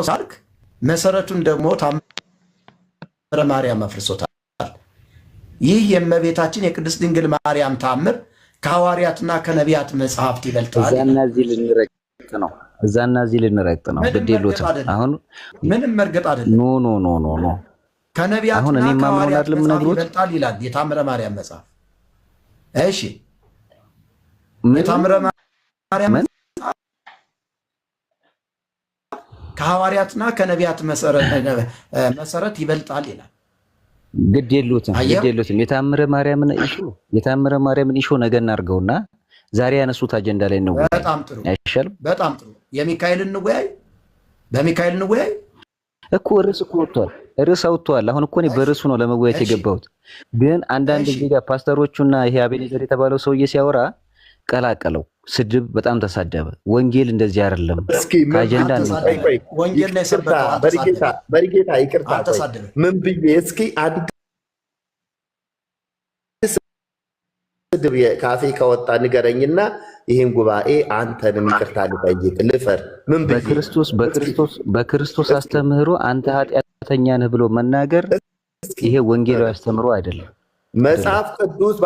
ሳልክ መሰረቱን ደግሞ ታምረ ማርያም አፍርሶታል። ይህ የእመቤታችን የቅድስት ድንግል ማርያም ታምር ከሐዋርያትና ከነቢያት መጽሐፍት ይበልጣል። እዛና እዚህ ልንረግጥ ነው። ግዴሎት አሁን ምንም መርገጥ አይደለም። ኖ ከነቢያትና ከሐዋርያት መጽሐፍት ይበልጣል ይላል የታምረ ማርያም መጽሐፍ። እሺ የታምረ ማርያም ከሐዋርያትና ከነቢያት መሰረት ይበልጣል ይላል። ግዴሎትም የታምረ ማርያምን ኢሹ ነገ እናድርገውና ዛሬ ያነሱት አጀንዳ ላይ ነው። በጣም ጥሩ አይሻልም? በጣም ጥሩ። የሚካኤል እንወያይ፣ በሚካኤል እንወያይ እኮ ርዕስ እኮ ወጥቷል። ርዕስ አውጥቷል። አሁን እኮ እኔ በርዕሱ ነው ለመወያየት የገባሁት። ግን አንዳንድ ጊዜ ጋር ፓስተሮቹና ይሄ አቤኔዘር የተባለው ሰውዬ ሲያወራ ቀላቀለው። ስድብ በጣም ተሳደበ። ወንጌል እንደዚህ አይደለም። ከአጀንዳ ወንጌል ላይ በሪጌታ ይቅርታ ምን ብዬ እስኪ ስድብ ካፌ ከወጣ ንገረኝና ይሄን ጉባኤ አንተንም ይቅርታ ልጠይቅ ልፈር። ምን ብዬ በክርስቶስ አስተምህሮ አንተ ኃጢአተኛ ነህ ብሎ መናገር ይሄ ወንጌላዊ አስተምህሮ አይደለም። መጽሐፍ ቅዱስ